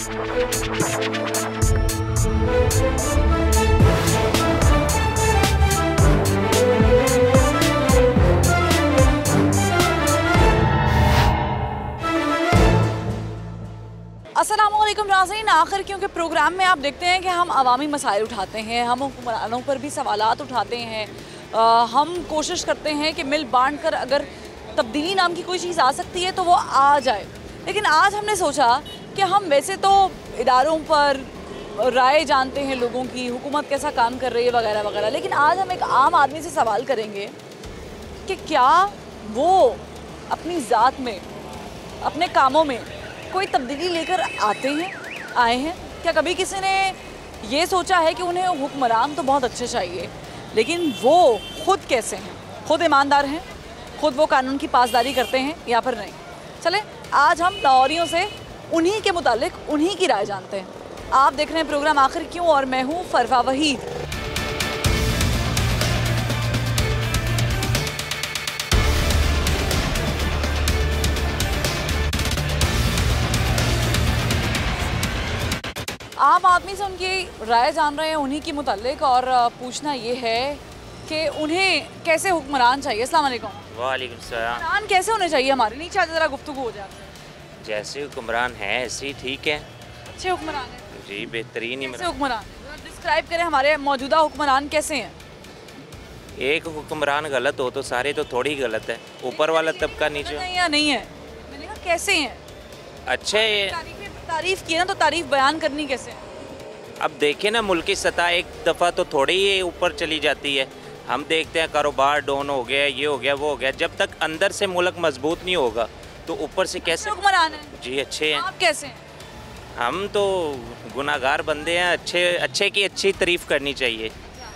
अस्सलामुअलैकुम नाज़रीन, आखिर क्योंकि प्रोग्राम में आप देखते हैं कि हम अवामी मसाइल उठाते हैं, हम हुक्मरानों पर भी सवालात उठाते हैं, हम कोशिश करते हैं कि मिल बांट कर अगर तब्दीली नाम की कोई चीज़ आ सकती है तो वो आ जाए। लेकिन आज हमने सोचा कि हम वैसे तो इदारों पर राय जानते हैं लोगों की, हुकूमत कैसा काम कर रही है वगैरह वगैरह, लेकिन आज हम एक आम आदमी से सवाल करेंगे कि क्या वो अपनी ज़ात में, अपने कामों में कोई तब्दीली लेकर आए हैं। क्या कभी किसी ने ये सोचा है कि उन्हें हुक्मरान तो बहुत अच्छे चाहिए, लेकिन वो खुद कैसे हैं, खुद ईमानदार हैं, खुद वो कानून की पासदारी करते हैं या फिर नहीं। चलें आज हम लाहौरियों से उन्हीं के मुतालिक उन्हीं की राय जानते हैं। आप देख रहे हैं प्रोग्राम आखिर क्यों और मैं हूँ फरवा वहीद। आम आदमी से उनकी राय जान रहे हैं उन्हीं के मुतालिक, और पूछना ये है कि उन्हें कैसे हुक्मरान चाहिए। अस्सलाम वालेकुम। वालेकुम सलाम। हुक्मरान कैसे होने चाहिए हमारे? नीचे आके ज़रा गुफ्तगू हो जाए। जैसे हुक्मरान है ऐसे ही ठीक है। अच्छे हुक्मरान हैं जी, बेहतरीन ही। कैसे हुक्मरान डिस्क्राइब करें, हमारे मौजूदा हुक्मरान कैसे हैं? एक हुक्मरान गलत हो तो सारे तो थोड़ी गलत है, ऊपर वाला तबका नीचे नहीं है। मैंने कहा कैसे हैं अच्छे। तारीफ की है ना, तो तारीफ बयान करनी कैसे है? अब देखें ना, मुल्क की सतह एक दफ़ा तो थोड़ी ही ऊपर चली जाती है। हम देखते हैं कारोबार डाउन हो गया, ये हो गया, वो हो गया। जब तक अंदर से मुल्क मजबूत नहीं होगा तो ऊपर से कैसे हुक्मरान हैं? जी अच्छे हैं। आप कैसे हैं? हम तो गुनाहगार बंदे हैं। अच्छे की अच्छी तारीफ करनी चाहिए।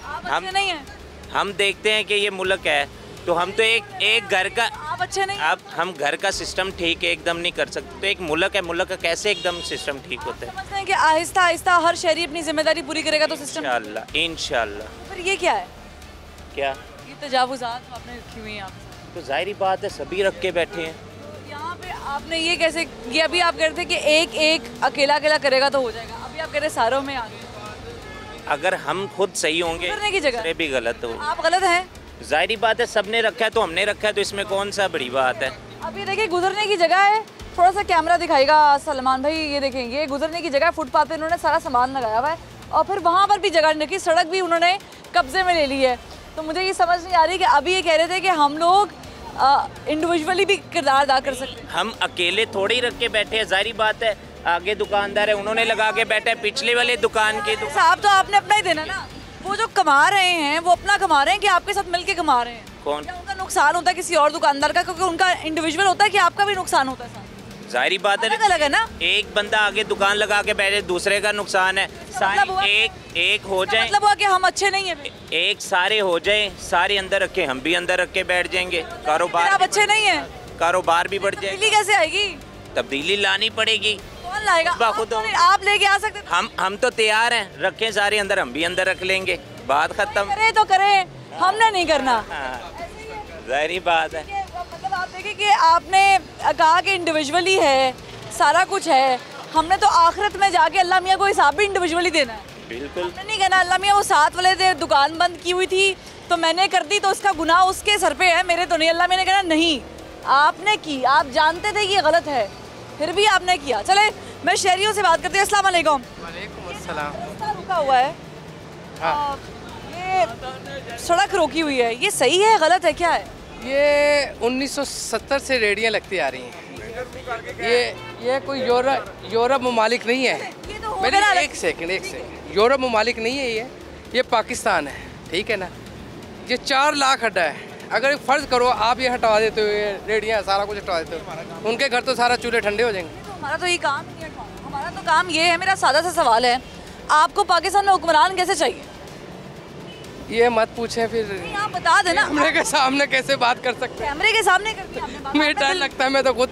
आप अच्छे नहीं हैं? हम देखते हैं कि ये मुल्क है तो हम तो एक घर का, आप अच्छे नहीं? अब हम घर का सिस्टम ठीक एकदम नहीं कर सकते, तो एक मुल्क है, मुल्क का कैसे एकदम सिस्टम ठीक होता है? समझते हैं कि आहिस्ता आहिस्ता हर शहरी अपनी जिम्मेदारी पूरी करेगा तो सिस्टम इंशाअल्लाह। फिर ये क्या है? क्या ये तजावुज़ात आपने रखी हुई हैं आप? तो जाहिर बात है सभी रख के बैठे हैं। यहाँ पे आपने ये कैसे, ये अभी आप कह रहे थे कि एक अकेला करेगा तो हो जाएगा, अभी आप कह रहे सारों में आ गए। अगर हम खुद सही होंगे गुजरने की जगह भी गलत हो। आप गलत हैं। जाहिर बात है सबने रखा है तो हमने रखा है, तो इसमें कौन सा बड़ी बात है? अभी देखिए गुजरने की जगह है, थोड़ा सा कैमरा दिखाएगा सलमान भाई, ये देखेंगे ये गुजरने की जगह, फुटपाथ पे इन्होंने सारा सामान लगाया हुआ है और फिर वहाँ पर भी जगह नहीं रखी, सड़क भी उन्होंने कब्जे में ले ली है। तो मुझे ये समझ नहीं आ रही कि अभी ये कह रहे थे कि हम लोग इंडिविजुअली भी किरदार अदा कर सकते हैं। हम अकेले थोड़ी रख के बैठे हैं। जाहिर बात है आगे दुकानदार है, उन्होंने लगा के बैठे, पिछले वाले दुकान के साहब तो आपने अपना ही देना ना। वो जो कमा रहे हैं वो अपना कमा रहे हैं कि आपके साथ मिलके कमा रहे हैं? कौन? क्या उनका नुकसान होता है किसी और दुकानदार का? क्योंकि उनका इंडिविजुअल होता है कि आपका भी नुकसान होता है? जाहिर बात है अलग है ना। एक बंदा आगे दुकान लगा के बैठे, दूसरे का नुकसान है। एक हो जाए, मतलब हुआ कि हम अच्छे नहीं है। एक सारे हो जाए, सारे अंदर रखे, हम भी अंदर रख के बैठ जाएंगे, कारोबार आप अच्छे नहीं है, कारोबार भी बढ़ जाएगा। तब्दीली कैसे आएगी? तब्दीली लानी पड़ेगी। कौन लाएगा? खुद आप लेके आ सकते? हम तो तैयार हैं, रखें सारे अंदर, हम भी अंदर रख लेंगे, बात खत्म। करे तो करे, हमने नहीं करना। जाहिर बात है। मतलब आप देखिए कि आपने कहा कि इंडिविजुअली है, सारा कुछ है, हमने तो आखिरत में जाके अल्लाह मियाँ को हिसाब भी इंडिविजुअली देना है। बिल्कुल। हमने नहीं कहना अल्लाह मियाँ वो साथ वाले थे, दुकान बंद की हुई थी तो मैंने कर दी तो उसका गुनाह उसके सर पे है, मेरे तो नहीं। अल्लाह मियाँ ने कहना नहीं, आपने की, आप जानते थे कि ये गलत है फिर भी आपने किया। चले मैं शहरियों से बात करती हूँ। अस्सलाम वालेकुम। वालेकुम अस्सलाम। रुका हुआ है, ये सड़क रोकी हुई है, ये सही है गलत है क्या है? ये 1970 से रेडियाँ लगती आ रही हैं। ये कोई यूरोप ममालिक नहीं है। मेरे एक सेकंड, यूरोप ममालिक नहीं है ये पाकिस्तान है, ठीक है ना। ये 4 लाख अड्डा है। अगर फ़र्ज़ करो आप ये हटवा देते हो, ये रेडियाँ सारा कुछ हटवा देते हो, उनके घर तो सारा चूल्हे ठंडे हो जाएंगे। तो हमारा तो ये काम नहीं है, हमारा तो काम ये है। मेरा सादा सा सवाल है, आपको पाकिस्तान में हुक्मरान कैसे चाहिए? ये मत पूछें फिर। आप बता देना। कैमरे के सामने कैसे बात कर सकते हैं? कैमरे के सामने मुझे डर लगता है, मैं तो खुद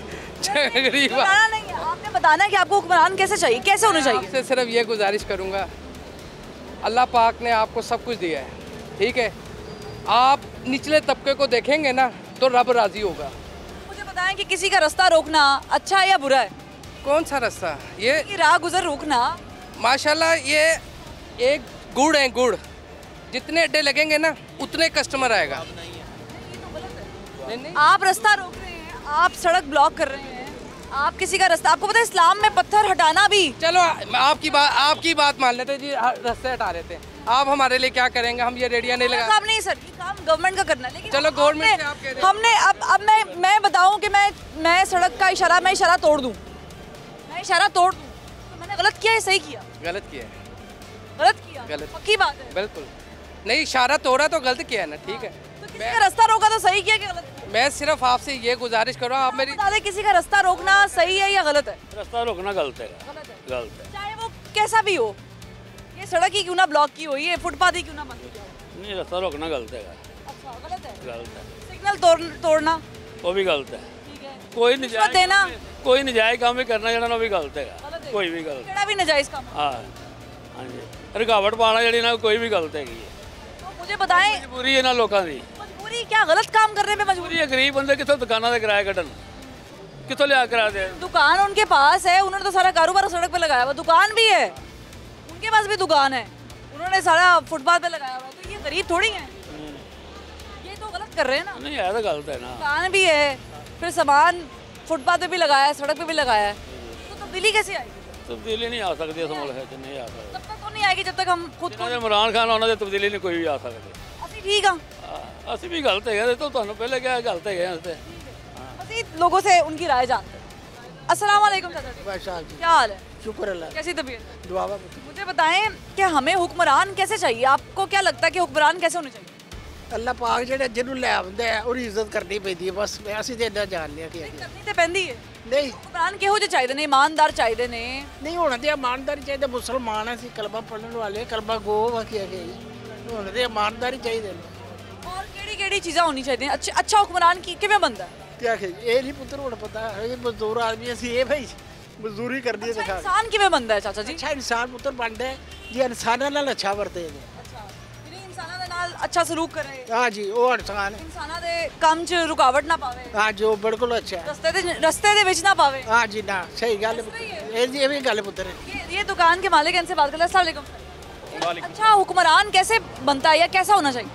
गरीब। नहीं है, आपने बताना है कि आपको हुक्मरान कैसे चाहिए, कैसे होना चाहिए। आपसे सिर्फ ये गुजारिश करूँगा, अल्लाह पाक ने आपको सब कुछ दिया है, ठीक है। आप निचले तबके को देखेंगे ना तो रब राज़ी होगा। मुझे बताएं कि किसी का रास्ता रोकना अच्छा है या बुरा है? कौन सा रास्ता ये राह गुजर रोकना। माशाल्लाह ये एक गुड़ है, गुड़ जितने अड्डे लगेंगे ना उतने कस्टमर आएगा। नहीं, आप रास्ता रोक रहे हैं, आप सड़क ब्लॉक कर रहे हैं, आप किसी का रास्ता, आपको पता है इस्लाम में पत्थर हटाना भी। चलो आपकी बात मान लेते जी, रास्ते हटा देते हैं। आप हमारे लिए क्या करेंगे? हम ये रेडिया नहीं लगा। काम नहीं सर, ये काम गवर्नमेंट का करना है। लेकिन चलो गवर्नमेंट से आप कह रहे हैं। हमने अब मैं बताऊं कि मैं सड़क का इशारा, मैं इशारा तोड़ दूं, मैं इशारा तोड़ दूं तो मैंने गलत किया है सही किया? गलत किया है। गलत किया, गलत। पक्की बात है। बिल्कुल नहीं, इशारा तोड़ा तो गलत किया है ना। ठीक है, तो किसी का रास्ता रोका तो सही किया कि गलत किया? मैं सिर्फ आपसे ये गुजारिश कर रहा हूँ, आप मेरी बता दें किसी का रास्ता रोकना सही है या गलत है? रास्ता रोकना गलत है, गलत है, गलत है। चाहे वो कैसा भी हो, ये सड़क ही क्यों ना ब्लॉक की हो, ये फुटपाथ ही क्यों ना बंद किया हो। नहीं, रास्ता रोकना गलत है, अच्छा गलत है। गलत है। सिग्नल तोड़ना वो भी गलत है। ठीक है, कोई रिश्वत देना कोई नजायज काम भी करना जेड़ा ना भी गलत है, गलत है। कोई भी गलत। केड़ा भी नजायज काम। हाँ हाँ जी, रुकावट पाना जेड़ी ना कोई भी गलत हैगी है। तो मुझे बताएं, मजबूरी है ना लोगों की, मजबूरी क्या, गलत काम करने में मजबूरी? मजबूरी है। गरीब बंदे कितों दुकाना से किराया कटन, कितों लिया करा दे। दुकान उनके पास है, उन्होंने तो सारा कारोबार सड़क पे लगाया हुआ, दुकान भी है उनके पास भी दुकान है, उन्होंने सारा फुटपाथ पे लगाया हुआ, तो ये गरीब थोड़ी है, ये तो गलत कर रहे हैं ना। नहीं है तो गलत है ना। दुकान भी है, फिर सामान फुटपाथ पे भी लगाया है, सड़क पे भी लगाया है, तो तब्दीली कैसे आएगी? तब्दीली नहीं आ सकती इस मुल्क च, नहीं आ सकती। तब तक तो नहीं आएगी जब तक हम खुद को। इमरान खान उन्होंने तब्दीली नहीं कोई भी आ सकती। ਅਸੀਂ ठीक हाँ, ਅਸੀਂ भी गलत है तो ਤੁਹਾਨੂੰ पहले क्या गलत है इससे। मज़ीद लोगों से उनकी राय जानते हैं। अस्सलाम वालेकुम चाचा जी, क्या हाल है? शुक्र अल्लाह, कैसी तबीयत? दुआ मुझे बताएं कि हमें हुक्मरान कैसे चाहिए, आपको क्या लगता है कि हुक्मरान कैसे होने चाहिए? अल्लाह पाक जेह्ड़े जिन्हों लै आंदे है और इज्जत करनी पैंदी है, बस ਅਸੀਂ ਤੇ ਇੰਨਾ ਜਾਣ ਲਿਆ ਕਿ करनी तो पैंदी है। नहीं हुक्मरान किहो ਜਿਹੇ ਚਾਹੀਦੇ ਨੇ, ईमानदार ਚਾਹੀਦੇ ਨੇ? नहीं होना ते ईमानदारी चाहिए। मुसलमान है कलमा पढ़ने वाले, कलमा गो वकिया गई होने ते ईमानदारी चाहिए। और ਕਿਹੜੀ ਚੀਜ਼ਾਂ ਹੋਣੀ ਚਾਹੀਦੀਆਂ? अच्छा हुक्मरान की किवें बनदा है? क्या ये नहीं पुत्र होना पता है, ये मजदूर आदमी ਅਸੀਂ ਇਹ भाई मजदूरी करनी है अच्छा दिखा। इंसान किवें बनदा है चाचा जी? अच्छा इंसान पुत्र बनता है जी, इंसानां नाल अच्छा वरते ने। अच्छा यानी इंसानां दे नाल अच्छा सलूक करे, हाँ जी वो इंसान है। इंसानां दे काम 'ਚ रुकावट ना पावे, हाँ जी वो बिल्कुल अच्छा है। रस्ते दे विच ना पावे। हाँ जी ना सही गल ये भी गल पुत्र है। ये दुकान के मालिक हैं, इनसे बात कर लें। अस्सलाम वालेकुम। अच्छा हुक्मरान कैसे बनता है या कैसा होना चाहिए?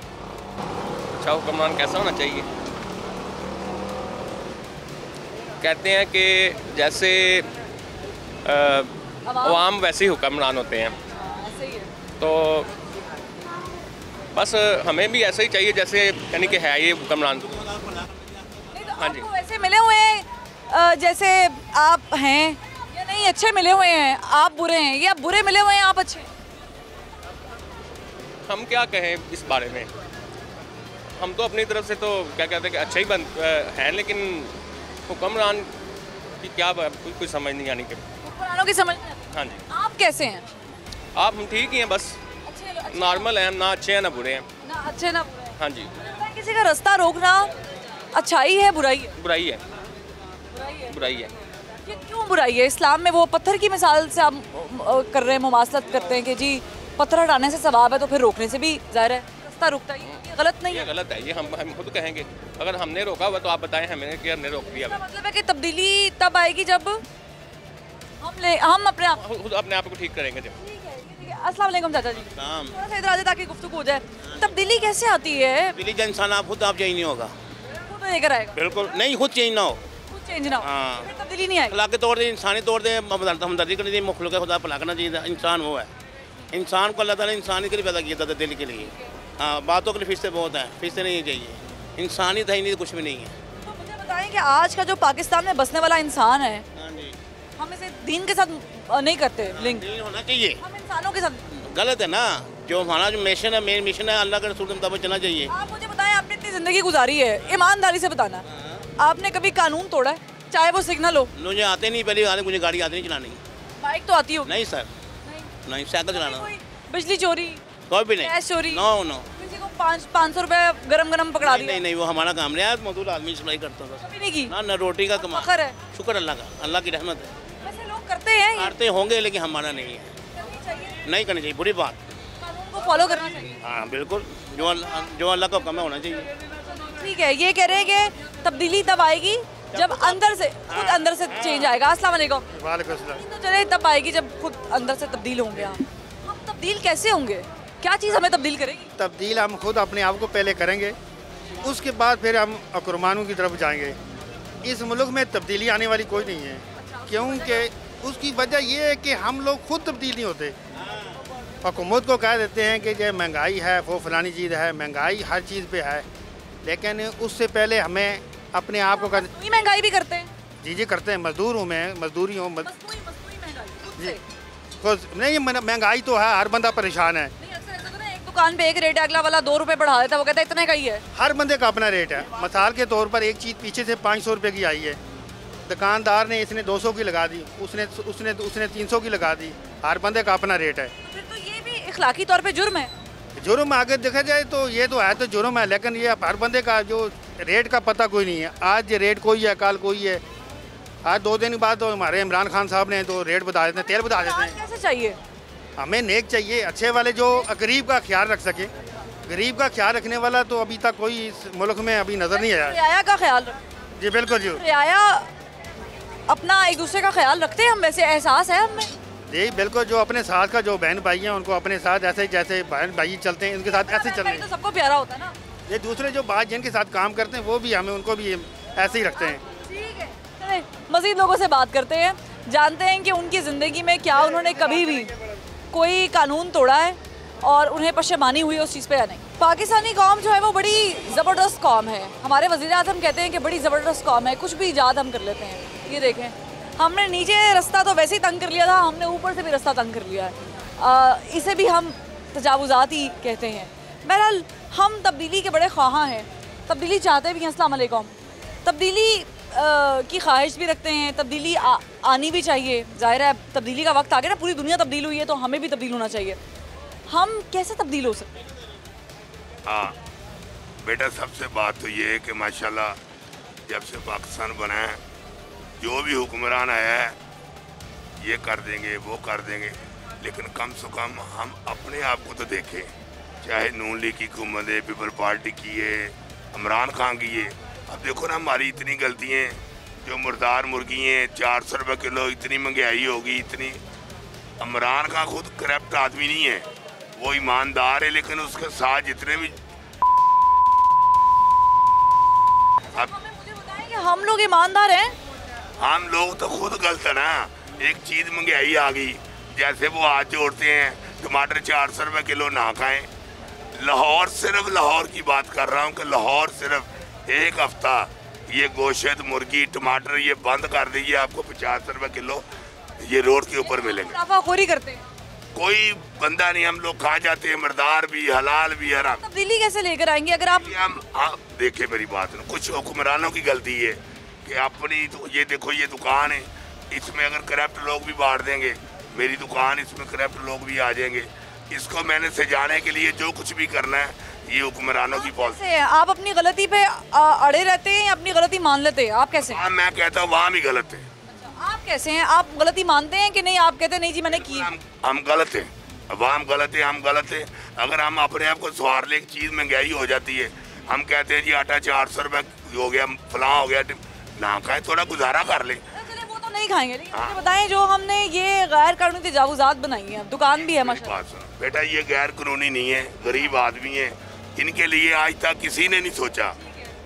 अच्छा हुक्मरान कैसा होना चाहिए? कहते हैं कि जैसे अवाम वैसे ही हुक्मरान होते हैं, ऐसे ही है। तो बस हमें भी ऐसा ही चाहिए जैसे यानी कि है ये हुक्मरान। नहीं तो हाँ जी। आपको ऐसे मिले हुए हैं जैसे आप हैं, या नहीं अच्छे मिले हुए हैं आप बुरे हैं, या बुरे मिले हुए हैं आप अच्छे? हम क्या कहें इस बारे में, हम तो अपनी तरफ से तो क्या कहते हैं कि अच्छे ही हैं, लेकिन हुक्मरान की क्या कोई समझ नहीं आनी कि। हुक्मरानों की समझ नहीं आती। हाँ जी। आप कैसे हैं? आप हम ठीक ही हैं, बस अच्छे नॉर्मल हैं, ना अच्छे हैं ना बुरे हैं। ना अच्छे ना बुरे हैं। हाँ जी। किसी का रास्ता रोकना अच्छाई है बुराई है? बुराई है, बुराई है। बुराई है। ये क्यों बुराई है? इस्लाम में वो पत्थर की मिसाल से आप कर रहे हैं, मुमासलत करते हैं कि जी पत्थर हटाने से सवाब है, तो फिर रोकने से भी ज़ाहिर है रास्ता रुकता है। ये गलत नहीं ये है? गलत है, ये हम खुद कहेंगे। अगर हमने रोका हुआ तो आप बताएं हमें कि हमने रोक दिया। इसका मतलब है कि तब्दीली तब आएगी जब हम अपने आप। खुद अपने आप को ठीक करेंगे जब। ठीक है, ठीक है। अस्सलाम वालेकुम चाचा जी, थोड़ा सा इधर आ जाए ताकि गुफ्तगू हो जाए। तब्दीली कैसे आती है? तब्दीली का इंसान आप खुद आप चेंज नहीं होगा, खुद लेकर आएगा, बिल्कुल नहीं, खुद चेंज ना हो, खुद चेंज ना हो, हाँ। फिर तब्दीली नहीं आएगी। अखलाक के तौर पर इंसानी तौर पर हमदर्दी करनी चाहिए, मखलूक खुदा भला करना चाहिए। इंसान वो है, इंसान को अल्लाह ताला इंसान के लिए पैदा किया था, तब्दीली के लिए। हाँ, बातों के लिए फिर से बहुत है, फिर से नहीं चाहिए। इंसानियत है ही नहीं, कुछ भी नहीं है। तो मुझे बताएं कि आज का जो पाकिस्तान में बसने वाला इंसान है, हाँ जी, हम इसे दीन के साथ नहीं करते लिंक, नहीं होना चाहिए। हम इंसानों के साथ। गलत है ना, जो हमारा जो मिशन है, मेन मिशन है, अल्लाह के रसूल के मुताबिक चलना चाहिए। आप मुझे बताएं, आपने इतनी ज़िंदगी गुजारी है, ईमानदारी से बताना, आपने कभी कानून तोड़ा है? चाहे वो सिग्नल हो। मुझे आते नहीं, पहले आते मुझे गाड़ी आती नहीं चलानी। बाइक तो आती होगी? नहीं सर, नहीं साइकिल चलाना, कोई बिजली चोरी, कोई भी नहीं, गैस चोरी, नो नो, किसी को 500 रुपए गरम पकड़ा दिया? नहीं नहीं, वो हमारा काम नहीं है, मजदूर आदमी सप्लाई करता था कभी नहीं की? ना, ना रोटी का कमा। फखर है, शुक्र अल्लाह का, अल्लाह की रहमत है। वैसे लोग करते हैं ये, करते होंगे लेकिन हमारा नहीं है, करनी चाहिए, नहीं करनी चाहिए, बुरी बात। कानून को फॉलो करना चाहिए। हाँ बिल्कुल, जो अल्लाह का हुक्म है होना चाहिए। ठीक है, ये कह रहे हैं कि तब्दीली तब आएगी जब अंदर से खुद अंदर से चेंज आएगा। अस्सलाम वालेकुम। वालेकुम सलाम। तो चले तब आएगी जब खुद अंदर से तब्दील होंगे। हम तब्दील कैसे होंगे? क्या चीज़ हमें तब्दील करेगी? तब्दील हम खुद अपने आप को पहले करेंगे, उसके बाद फिर हम अकुरमानों की तरफ जाएंगे। इस मुल्क में तब्दीली आने वाली कोई नहीं है, क्योंकि उसकी वजह यह है कि हम लोग खुद तब्दील नहीं होते। हुकूमत को कह देते हैं कि जो महंगाई है वो फलानी चीज़ है, महंगाई हर चीज़ पे है, लेकिन उससे पहले हमें अपने आप को महंगाई भी करते हैं। जी करते हैं, मजदूर हूँ मैं, मजदूरी हूँ जी। नहीं महंगाई तो है, हर बंदा परेशान है। एक दुकान पे एक रेट है, अगला वाला 2 रुपए बढ़ा देता है, वो कहता है इतने का ही है। हर बंदे का अपना रेट है। मिसाल के तौर पर एक चीज़ पीछे से 500 रुपये की आई है, दुकानदार ने इसने 200 की लगा दी, उसने 300 की लगा दी। हर बंदे का अपना रेट है। फिर तो ये भी इखलाकी तौर पे जुर्म है। जुर्म आगे देखा जाए तो ये तो है, तो जुर्म है, लेकिन ये हर बंदे का जो रेट का पता कोई नहीं है। आज रेट कोई है, कल कोई है। आज 2 दिन बाद तो हमारे इमरान खान साहब ने तो रेट बता देते हैं, तेल बता देते हैं। कैसे चाहिए? हमें नेक चाहिए, अच्छे वाले जो गरीब का ख्याल रख सके। गरीब का ख्याल रखने वाला तो अभी तक कोई इस मुल्क में अभी नज़र नहीं आया। रियाया का ख्याल जी बिल्कुल जी। रियाया अपना एक दूसरे का ख्याल रखते हैं हम, वैसे एहसास है हमें। जी बिल्कुल, जो अपने साथ का जो बहन भाई हैं उनको अपने साथ ऐसे जैसे बहन भाई चलते हैं, उनके साथ ऐसे चलते हैं। तो सबको प्यारा होता है ना। ये दूसरे जो बात जिनके साथ काम करते हैं वो भी हमें उनको भी ऐसे ही रखते हैं। ठीक है, चलें मज़ीद लोगों से बात करते हैं, जानते हैं कि उनकी ज़िंदगी में क्या उन्होंने कभी भी कोई कानून तोड़ा है और उन्हें पशेमानी हुई उस चीज़ पे या नहीं। पाकिस्तानी कौम जो है वो बड़ी ज़बरदस्त कौम है। हमारे वज़ीर आज़म कहते हैं कि बड़ी ज़बरदस्त कौम है, कुछ भी ईजाद हम कर लेते हैं। ये देखें, हमने नीचे रास्ता तो वैसे ही तंग कर लिया था, हमने ऊपर से भी रास्ता तंग कर लिया है। इसे भी हम तजावुज़ात ही कहते हैं। बहरहाल हम तब्दीली के बड़े ख्वाहां हैं, तब्दीली चाहते भी हैं। अस्सलाम वालेकुम। तब्दीली की ख्वाहिश भी रखते हैं, तब्दीली आनी भी चाहिए। ज़ाहिर है तब्दीली का वक्त आ गया ना, पूरी दुनिया तब्दील हुई है तो हमें भी तब्दील होना चाहिए। हम कैसे तब्दील हो सकते हैं? हाँ बेटा, सबसे बात तो ये है कि माशाल्लाह जब से पाकिस्तान बना है, जो भी हुक्मरान आया है ये कर देंगे वो कर देंगे, लेकिन कम से कम हम अपने आप को तो देखें। चाहे नून लीग की हुकूमत है, पीपल पार्टी की है, इमरान खान की है। अब देखो ना हमारी इतनी गलतियाँ, जो मुर्दार मुर्गी हैं 400 रुपये किलो, इतनी महंगाई होगी, इतनी। इमरान खान खुद करप्ट आदमी नहीं है, वो ईमानदार है, लेकिन उसके साथ जितने भी मुझे बताएं कि हम लोग ईमानदार हैं? हम लोग तो खुद गलत है ना। एक चीज़ महंगाई आ गई, जैसे वो हाथ जोड़ते हैं, टमाटर 400 रुपये किलो ना खाएं। लाहौर, सिर्फ लाहौर की बात कर रहा हूँ कि लाहौर सिर्फ एक हफ्ता ये गोश्त, मुर्गी, टमाटर ये बंद कर दीजिए, आपको 50 रुपये किलो ये रोड के ऊपर मिलेंगे। मुनाफाखोरी करते हैं, कोई बंदा नहीं, हम लोग खा जाते हैं, मर्दार भी, हलाल भी, हराम। तब्दीली कैसे लेकर आएंगे अगर आप? हम देखे मेरी बात ना, कुछ हुक्मरानों की गलती है कि अपनी तो ये देखो, ये दुकान है, इसमें अगर करप्ट लोग भी बांट देंगे, मेरी दुकान, इसमें करप्ट लोग भी आ जाएंगे। इसको मैंने सजाने के लिए जो कुछ भी करना है, ये हुक्मरानों की पॉलिसी है। आप अपनी गलती पे अड़े रहते हैं या अपनी गलती मान लेते हैं? आप कैसे? हाँ, मैं कहता हूँ वहाँ भी गलत है। आप कैसे हैं? आप गलती मानते हैं कि नहीं? आप कहते हैं नहीं जी मैंने की। हम गलत हैं, अवाम गलत है, हम गलत हैं। अगर हम अपने आप को सवार ले, एक चीज़ महंगाई हो जाती है, हम कहते हैं जी आटा 400 रुपये हो गया, फलां हो गया, ना खाए, थोड़ा गुजारा कर ले। वो तो नहीं खाएंगे, लेकिन मुझे बताएं जो हमने ये गैर कानूनी तजावुज़ात बनाई हैं, दुकान भी है माशाल्लाह। बेटा ये गैर कानूनी नहीं है, गरीब आदमी है, इनके लिए आज तक किसी ने नहीं सोचा।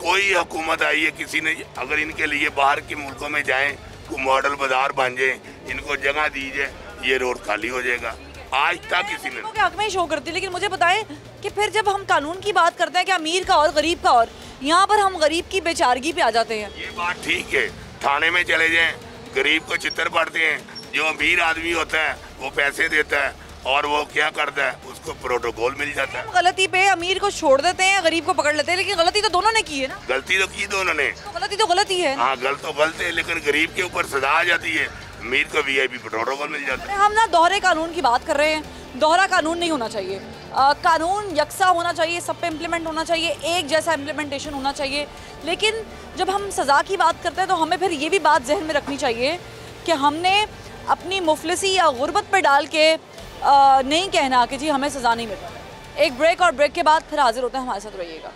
कोई हुकूमत आई है, किसी ने, अगर इनके लिए बाहर के मुल्कों में जाएं, को मॉडल बाजार बन जाए, इनको जगह दीजिए, ये रोड खाली हो जाएगा। आज तक किसी ने हक में शो करती है। लेकिन मुझे बताएं कि फिर जब हम कानून की बात करते हैं कि अमीर का और गरीब का, और यहाँ पर हम गरीब की बेचारगी पे आ जाते हैं। ये बात ठीक है, थाने में चले जाएं, गरीब को चित्तर पड़ते हैं, जो अमीर आदमी होता है वो पैसे देता है और वो क्या करता है, उसको प्रोटोकॉल मिल जाता है। गलती पे अमीर को छोड़ देते हैं, गरीब को पकड़ लेते हैं, लेकिन गलती तो दोनों ने की है ना। गलती तो की दोनों ने, तो गलती तो गलत ही है। हाँ, गलत तो गलत है, लेकिन गरीब के ऊपर सजा आ जाती है, अमीर को VIP प्रोटोकॉल मिल जाता है। हम ना दोहरे कानून की बात कर रहे हैं। दोहरा कानून नहीं होना चाहिए, कानून यकसा होना चाहिए, सब पे इम्प्लीमेंट होना चाहिए, एक जैसा इम्प्लीमेंटेशन होना चाहिए। लेकिन जब हम सज़ा की बात करते हैं तो हमें फिर ये भी बात जहन में रखनी चाहिए कि हमने अपनी मुफलिसी या गुर्बत पर डाल के नहीं कहना कि जी हमें सज़ा नहीं मिलती। एक ब्रेक, और ब्रेक के बाद फिर हाजिर होते हैं, हमारे साथ रहिएगा।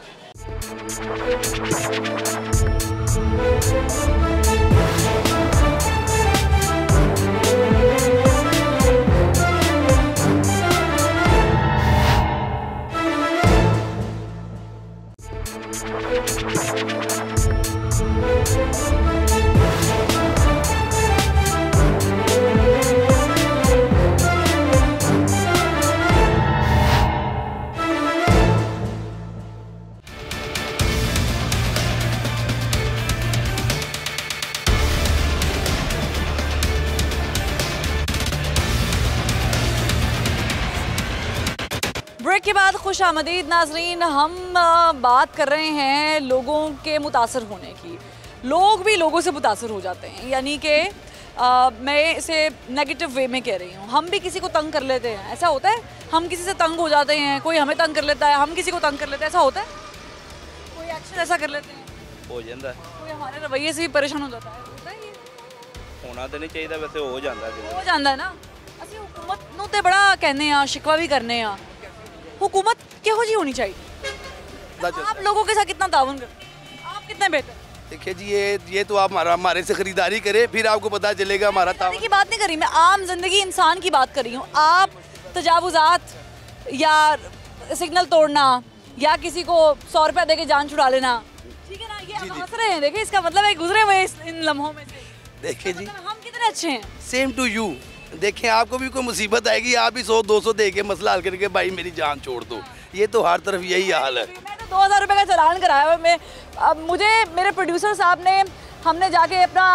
ब्रेक के बाद खुश आमदीद नाजरीन। हम बात कर रहे हैं लोगों के मुतासर होने की। लोग भी लोगों से मुतासर हो जाते हैं, यानी कि मैं इसे नेगेटिव वे में कह रही हूँ। हम भी किसी को तंग कर लेते हैं, ऐसा होता है। हम किसी से तंग हो जाते हैं, कोई हमें तंग कर लेता है, हम किसी को तंग कर लेते हैं, ऐसा होता है। कोई एक्शन ऐसा कर लेते हैं, हो जाता है। कोई हमारे रवैये से भी परेशान हो जाता है, होता है ये? होना तो नहीं चाहिए, वैसे हो जाता है। हो जाता है ना। ਅਸੀਂ हुकूमत ਨੂੰ ਤੇ ਬੜਾ कहने ਆ, शिकवा भी करने आ। हुकूमत किहो जी होनी चाहिए? आप लोगों के साथ कितना ताउन करते हैं? आप कितने बेहतर? देखिए जी, ये तो आप हमारे से खरीदारी करें, फिर आपको पता चलेगा हमारा ताउन की बात नहीं करी मैं, आम जिंदगी इंसान की बात कर रही हूँ। आप तजावुजात या सिग्नल तोड़ना या किसी को 100 रुपया दे के जान छुड़ा लेना, ठीक है ना, ये हम हंस रहे हैं। देखिए इसका मतलब है गुजरे हुए इन लम्हों में से। देखिए जी, हम कितने अच्छे हैं। Same to you. देखें, आपको भी कोई मुसीबत आएगी, आप भी 100-200 दे के मसला हल करके भाई मेरी जान छोड़ दो। ये तो हर तरफ यही हाल है। मैं तो 2000 रुपये का चालान कराया हुआ। मैं अब मुझे मेरे प्रोड्यूसर साहब ने, हमने जाके अपना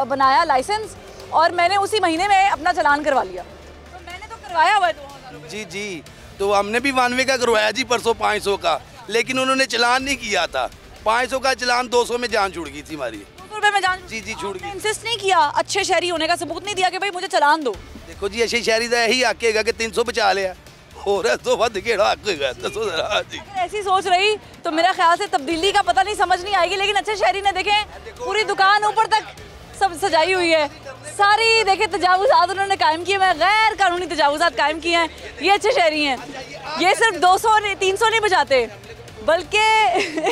बनाया लाइसेंस और मैंने उसी महीने में अपना चालान करवा लिया। तो मैंने तो करवाया हुआ है 2000 रुपये। जी जी, तो हमने भी 92 का करवाया जी परसों 500 का, लेकिन उन्होंने चालान नहीं किया था। 500 का चालान 200 में जान छूट गई थी हमारी। 200 रुपये में जान? जी जी छूट गई। इंसिस्ट नहीं किया, अच्छे शहरी होने का सबूत नहीं दिया कि भाई मुझे चालान दो। देखो जी, अच्छे शहरी का यही हक है कि 300 बचा लिया और तो वध केड़ा हक है। दसो जरा जी। ऐसी सोच रही तो मेरा ख्याल से तब्दीली का पता नहीं, समझ नहीं आएगी। लेकिन अच्छे शहरी ने देखें पूरी दुकान ऊपर तक सब सजाई हुई है, सारी देखे तजावुजात उन्होंने कायम किए हैं, गैर कानूनी तजावुजात कायम किए हैं। ये अच्छे शहरी हैं। ये सिर्फ 200 300 नहीं बचाते, बल्कि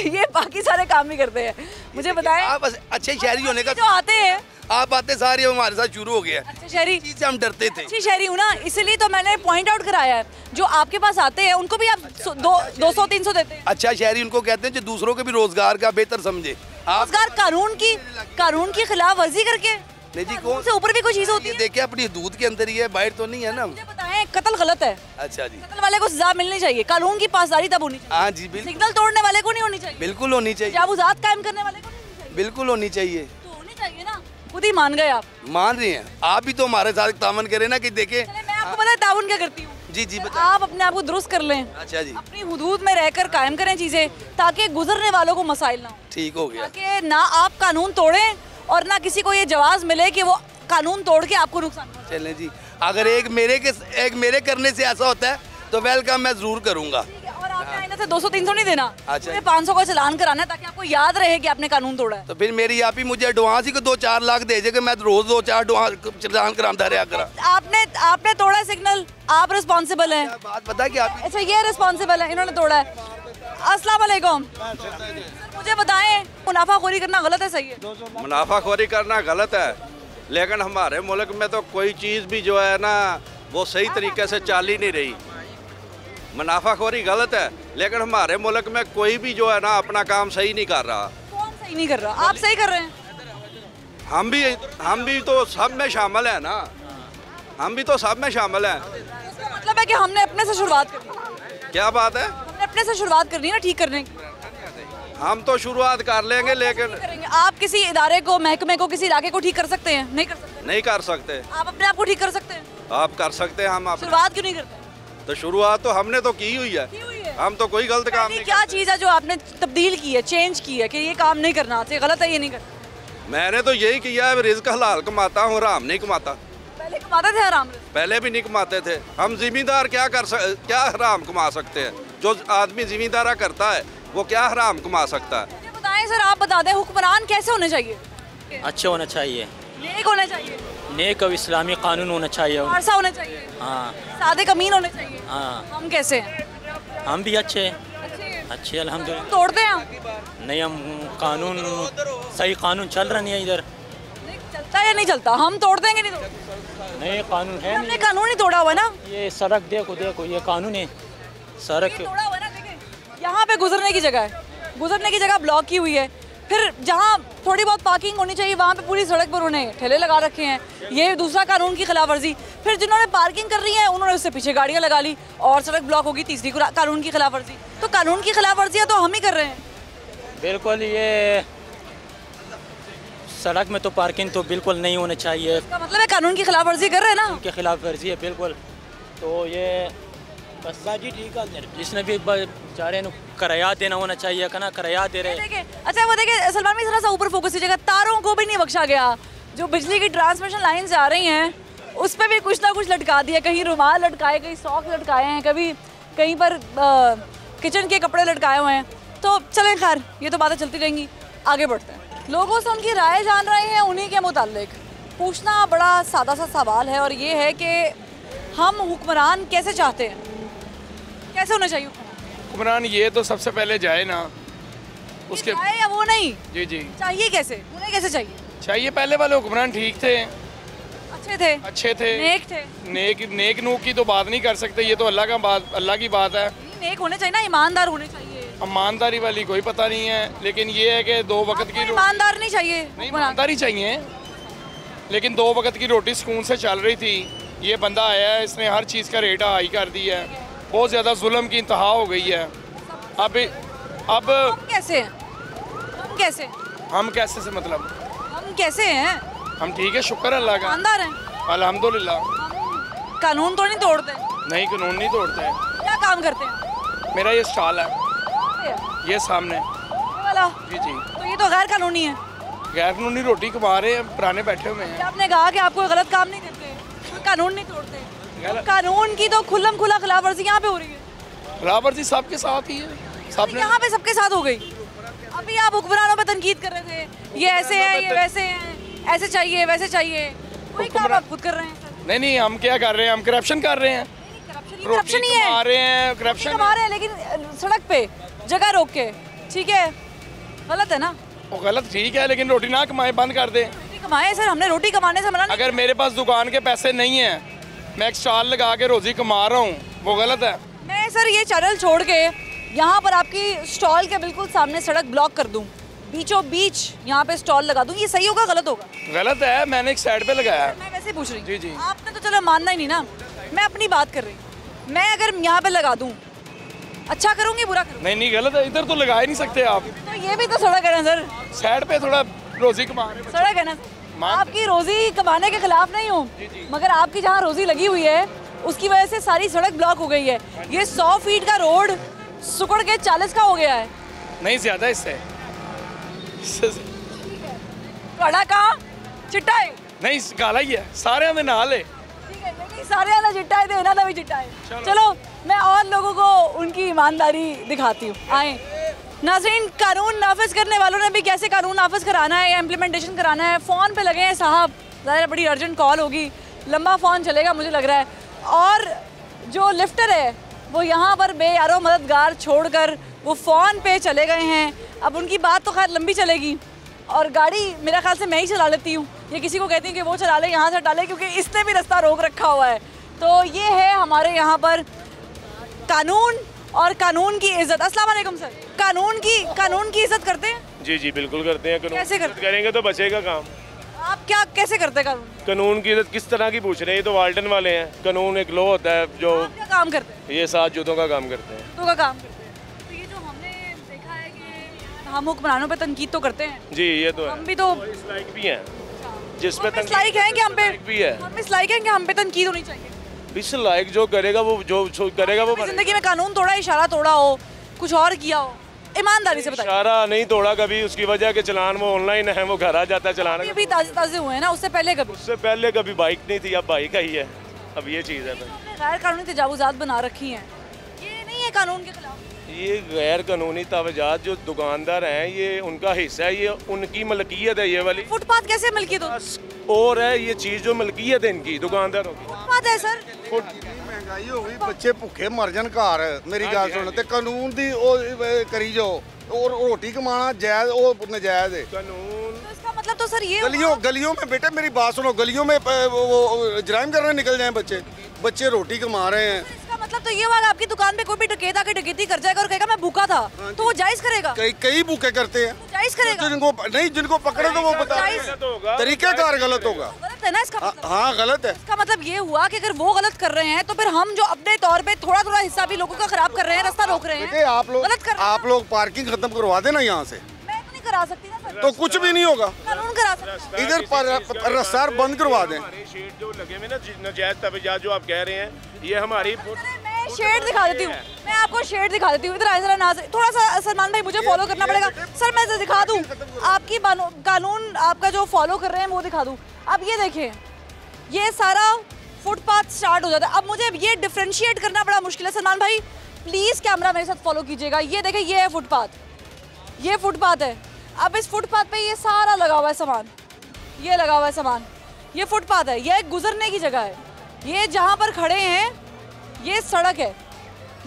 ये बाकी सारे काम भी करते हैं। मुझे बताएं, आप अच्छे शहरी होने का जो आते हैं, आप आते सारे हमारे साथ शुरू हो गया। अच्छे शहरी से हम डरते थे। अच्छी शहरी हूँ ना, इसलिए तो मैंने पॉइंट आउट कराया है। जो आपके पास आते हैं उनको भी आप 200-300 देते हैं। अच्छा शहरी उनको कहते हैं जो दूसरों के भी रोजगार का बेहतर समझे। रोजगार कानून की खिलाफ वर्जी करके नहीं जी, कौन से ऊपर भी कोई चीज होती है? देखिए अपनी हदूद के अंदर ही है, बाहर तो नहीं है ना। मुझे बताएं, कत्ल गलत है। अच्छा जी, कत्ल वाले को सजा मिलनी चाहिए, कानून की पासदारी तब होनी चाहिए। हाँ जी, बिल्कुल। सिग्नल तोड़ने वाले को नहीं होनी चाहिए। बिल्कुल होनी चाहिए। तजावुजात कायम करने वाले को नहीं होनी चाहिए। बिल्कुल होनी चाहिए। तो होनी चाहिए ना, खुद ही मान गए आप। मान रहे हैं आप भी तो हमारे साथ तावन करें ना कि देखें। मैं आपको पता है ताउन क्या करती हूँ? जी जी, आप अपने आप को दुरुस्त कर लें। अच्छा जी, अपनी हुदूद में रहकर कायम करें चीजें, ताकि गुजरने वालों को मसाइल ना हो। ठीक हो गया। ताकि ना आप कानून तोड़ें और ना किसी को ये जवाब मिले कि वो कानून तोड़ के आपको नुकसान पहुंचाए। चलें जी, अगर एक मेरे करने से ऐसा होता है तो वेलकम मैं जरूर करूँगा। और आपने आइंदा से 200-300 नहीं देना। अच्छा, 500 का चालान कराना है ताकि आपको याद रहे कि आपने कानून तोड़ा है। तो फिर मेरी आप ही मुझे एडवांस ही को 2-4 लाख दे देगा, मैं रोज 2-4 चालान कराता रहा करा। आपने तोड़ा सिग्नल, आप रिस्पॉन्सिबल हैं। बात पता कि आप अच्छा, ये रिस्पॉन्सिबल है, इन्होंने तोड़ा है। अस्सलाम वालेकुम। मुझे बताएं, मुनाफाखोरी करना गलत है, सही है? मुनाफाखोरी करना गलत है, लेकिन हमारे मुल्क में तो कोई चीज़ भी जो है ना वो सही तरीके से चल ही नहीं रही। मुनाफाखोरी गलत है, लेकिन हमारे मुल्क में कोई भी जो है ना अपना काम सही नहीं कर रहा। कौन सही नहीं कर रहा? आप सही कर रहे हैं। हम भी तो सब में शामिल है ना, हम भी तो सब में शामिल हैं। इसका मतलब है कि हमने अपने से शुरुआत करनी है। क्या बात है? हमने अपने से शुरुआत करनी है ना ठीक करने की। हम तो शुरुआत कर लेंगे, लेकिन आप किसी इदारे को, महकमे को, किसी इलाके को ठीक कर सकते हैं? नहीं कर सकते। नहीं कर सकते। आप अपने आप को ठीक कर सकते हैं? आप कर सकते हैं। हम शुरुआत क्यों नहीं करते? तो शुरुआत तो हमने तो की हुई है। हम तो कोई गलत काम नहीं। क्या चीज़ है जो आपने तब्दील की है, चेंज की है कि ये काम नहीं करना चाहिए, गलत है, ये नहीं करना? मैंने तो यही किया है, रिज़्क हलाल कमाता हूँ, हराम नहीं कमाता। पहले कमाते थे हराम? पहले भी नहीं कमाते थे। हम जिम्मेदार क्या हराम कमा सकते हैं? जो आदमी जिम्मेदारा करता है वो क्या हराम कमा सकता है? मुझे बताएं सर, आप बता दें, हुक्मरान कैसे होने चाहिए? अच्छे होना चाहिए, नेक होने चाहिए, नेक और इस्लामी कानून होना चाहिए, फारसा होना चाहिए, हाँ, सादे कमीन होने चाहिए। हाँ। हम कैसे हैं? हम भी अच्छे अच्छे अल्हम्दुलिल्लाह। तोड़ते हैं हम? नहीं, हम कानून सही कानून चल रहा नहीं है इधर। चलता है या नहीं चलता? हम तोड़ देंगे नहीं तोड़ते? नहीं, कानून है, हमने कानून ही तोड़ा हुआ ना। ये सड़क देखो ये कानून है, सड़क तोड़ा हुआ ना। देखें, यहाँ पे गुजरने की जगह है, गुजरने की जगह ब्लॉक की हुई है। फिर जहाँ थोड़ी बहुत पार्किंग होनी चाहिए वहाँ पे पूरी सड़क पर उन्हें ठेले लगा रखे हैं। ये दूसरा कानून की खिलाफ वर्जी। फिर जिन्होंने पार्किंग कर रही है उन्होंने उससे पीछे गाड़ियाँ लगा ली और सड़क ब्लॉक होगी, तीसरी कानून की खिलाफ वर्जी। तो कानून की खिलाफ वर्जियाँ तो हम ही कर रहे हैं। बिल्कुल, ये सड़क में तो पार्किंग तो बिल्कुल नहीं होना चाहिए। इसका मतलब है कानून की खिलाफ वर्जी कर रहे हैं ना? उनके खिलाफ वर्जी है बिल्कुल। तो ये बस बाजी ठीक है, जिसने भी बेचारे किराया देना होना चाहिए ना, किराया दे रहे। अच्छा वो देखिए सलमान भाई, थोड़ा सा ऊपर फोकस कीजिएगा। तारों को भी नहीं बख्शा गया, जो बिजली की ट्रांसमिशन लाइन से आ रही हैं उस पर भी कुछ ना कुछ लटका दिया। कहीं रुमाल लटकाए, कहीं सॉक्स लटकाए हैं, कभी कहीं पर किचन के कपड़े लटकाए हुए हैं। तो चलें, खैर ये तो बातें चलती रहेंगी, आगे बढ़ते हैं। लोगों से उनकी राय जान रहे हैं। उन्हीं के मुतालिक पूछना बड़ा सादा सा सवाल है, और ये है कि हम हुक्मरान कैसे चाहते हैं, कैसे होना चाहिए हुक्मरान? ये तो सबसे पहले जाए ना, उसके जाए या वो नहीं, जी जी चाहिए कैसे, उन्हें कैसे चाहिए? चाहिए पहले वाले हुक्मरान ठीक थे, अच्छे थे, नेक थे। नेक नूक की तो बात नहीं कर सकते, ये तो अल्लाह की बात है। नेक होने चाहिए ना, ईमानदार होने चाहिए। ईमानदारी वाली कोई पता नहीं है, लेकिन ये है कि 2 वक्त की ईमानदार नहीं चाहिए, नहीं ईमानदारी चाहिए, लेकिन 2 वक्त की रोटी सुकून से चल रही थी। ये बंदा आया है, इसने हर चीज़ का रेट हाई कर दिया है, बहुत ज़्यादा जुल्म की इंतहा हो गई है। अब हम कैसे हम कैसे से मतलब हम कैसे हैं? हम ठीक है, शुक्र अल्लाह का, ईमानदार हैं अल्हम्दुलिल्लाह। कानून तो नहीं तोड़ते? नहीं, कानून नहीं तोड़ते हैं। क्या काम करते हैं? मेरा ये स्टॉल है, ये सामने वाला। जी जी। तो ये तो गैर कानूनी है। गैर कानूनी रोटी कमा रहे हैं, पुराने बैठे हुए हैं। आपने कहा कि आप कोई गलत काम नहीं करते, कोई कानून नहीं तोड़ते। तो कानून की तो खुल्लम खुला खिलाफ वर्जी यहाँ पे हो रही है। खिलाफ वर्जी सबके साथ ही है, सबने यहाँ पे सबके साथ हो गई। अभी आप हुक्मरानों पे तनकीद कर रहे थे, ये ऐसे हैं, ये वैसे हैं, ऐसे चाहिए वैसे चाहिए। वही काम आप खुद कर रहे हैं। नहीं, हम क्या कर रहे हैं, हम करप्शन कर रहे हैं। करप्शन ही है, रहे हैं, करप्शन कमा रहे हैं, लेकिन सड़क पे जगह रोक के। ठीक है, गलत है ना? वो गलत ठीक है, लेकिन रोटी ना कमाए, बंद कर दे। कमाए सर, हमने रोटी कमाने से मना नहीं। अगर मेरे पास दुकान के पैसे नहीं है, मैं एक स्टॉल लगा के रोजी कमा रहा हूँ, वो गलत है? मैं सर ये चैनल छोड़ के यहाँ पर आपकी स्टॉल के बिल्कुल सामने सड़क ब्लॉक कर दूँ, बीचों बीच यहाँ पे स्टॉल लगा दूँ, ये सही होगा गलत होगा? गलत है, मैंने एक साइड पे लगाया है। मैं वैसे पूछ रही हूँ। जी जी। आपने तो चलो मानना ही नहीं ना, मैं अपनी बात कर रही हूँ। मैं अगर यहाँ पे लगा दूँ, अच्छा करूँगी बुरा करूँगी? नहीं, गलत है, इधर तो लगा ही नहीं सकते आप। तो ये भी तो सड़क है ना सर, साइड पे थोड़ा रोजी कमा रहे हैं। सड़क है ना, आपकी रोजी कमाने के खिलाफ नहीं हूँ, मगर आपकी जहाँ रोजी लगी हुई है उसकी वजह से सारी सड़क ब्लॉक हो गई है। ये 100 फीट का रोड सुकड़ के 40 का हो गया है। नहीं, ज्यादा इससे। काला कहाँ चिट्टा है? नहीं, काला ही है, सारे में नाल है। सारे आना चिट्टा है, देना ना भी चिट्टा है। चलो मैं और लोगों को उनकी ईमानदारी दिखाती हूँ, आए। नाज़रीन, कानून नाफिज करने वालों ने भी कैसे कानून नाफिज कराना है या इम्प्लीमेंटेशन कराना है, फ़ोन पे लगे हैं साहब। ज़रा बड़ी अर्जेंट कॉल होगी, लंबा फ़ोन चलेगा मुझे लग रहा है। और जो लिफ्टर है वो यहाँ पर बेयारो मददगार छोड़कर वो फ़ोन पे चले गए हैं। अब उनकी बात तो खैर लंबी चलेगी, और गाड़ी मेरा ख्याल से मैं ही चला लेती हूँ, ये किसी को कहती हूँ कि वो चला ले, यहाँ से डाले, क्योंकि इसने भी रास्ता रोक रखा हुआ है। तो ये है हमारे यहाँ पर कानून और कानून की इज्जत। अस्सलाम वालेकुम सर, कानून की इज्जत करते हैं? जी जी बिल्कुल करते हैं। कानून कैसे करेंगे तो बचेगा काम। आप क्या कैसे करते हैं कानून की इज्जत? किस तरह की पूछ रहे हैं? ये तो वाल्टन वाले हैं। कानून एक लॉ होता है जो क्या काम करते हैं? ये 7 जूतों का काम करते हैं। जूतों का काम करते हैं। तो ये जो हमने देखा है कि हम हुक्मरानों पे तनकीद तो करते हैं जी, ये तो हम भी तो इस लायक भी हैं, जिसपे इस लायक हैं कि हम पे भी है, हम इस लायक हैं कि हम पे तनकीद होनी चाहिए। इस लायक जो करेगा वो जो करेगा वो जिंदगी में कानून तोड़ा, इशारा तोड़ा हो, कुछ और किया हो, ईमानदारी से बताइए। इशारा नहीं तोड़ा कभी, उसकी वजह के चलान वो ऑनलाइन है, वो घर आ जाता है चलान। ये भी ताज़े हुए हैं ना, उससे पहले कभी? उससे पहले कभी बाइक नहीं थी, अब बाइक आई है। अब ये चीज़ है, गैर कानूनी तजावुज़ात बना रखी हैं, ये नहीं है कानून के खिलाफ। ये गैर कानूनी तवजात जो दुकानदार हैं, ये उनका हिस्सा है, ये उनकी मलकियत है। ये वाली फुटपाथ कैसे मलकियत और है, ये चीज़ जो मलकियत है इनकी दुकानदारों की। फुटपाथ है सर, महंगाई हो गई, बच्चे भुखे मर जान घर। मेरी गल सुन, ते कानून दी करी जाओ, और रोटी कमाना जायज और नजायज है। कानून तो इसका मतलब तो सर ये गलियों में बेटे मेरी बात सुनो, गलियों में वो जराइम करने निकल जाए बच्चे रोटी कमा रहे हैं। इसका मतलब तो ये वाला आपकी दुकान पे कोई भी डकैत आके डकैती कर जाएगा और कहेगा मैं भूखा था, तो वो जायज करेगा? कई भूखे करते हैं, जायज करेगा। जिनको पकड़े तो वो बता, तरीकेकार गलत होगा। गलत है ना इसका मतलब? हाँ गलत है। इसका मतलब ये हुआ कि अगर वो गलत कर रहे हैं तो फिर हम जो अपने तौर पे थोड़ा थोड़ा हिस्सा भी लोगों का खराब कर रहे हैं, रास्ता रोक रहे हैं। आप लोग पार्किंग खत्म करवा देना यहाँ से। मैं तो नहीं करा सकती ना सर। तो कुछ भी नहीं होगा, कानून करा सकते। इधर रफ्तार बंद करवा दें। शेड जो लगे हुए ना नाजायज तवजात जो आप कह रहे हैं, ये हमारी शेड दिखा देती हूँ, मैं आपको शेड दिखा देती हूँ। इधर आए जरा नाज, थोड़ा सा सलमान भाई मुझे फॉलो करना पड़ेगा। सर मैं दिखा दूँ आपकी कानून आपका जो फॉलो कर रहे हैं वो दिखा दूँ। अब ये देखें, ये सारा फुटपाथ स्टार्ट हो जाता है। अब मुझे ये डिफ्रेंशिएट करना बड़ा मुश्किल है। सलमान भाई प्लीज़ कैमरा मेरे साथ फॉलो कीजिएगा। ये देखें, ये है फुटपाथ, ये फुटपाथ है। अब इस फुटपाथ पे ये सारा लगा हुआ है सामान, ये लगा हुआ है सामान, ये फुटपाथ है, ये गुजरने की जगह है। ये जहाँ पर खड़े हैं ये सड़क है,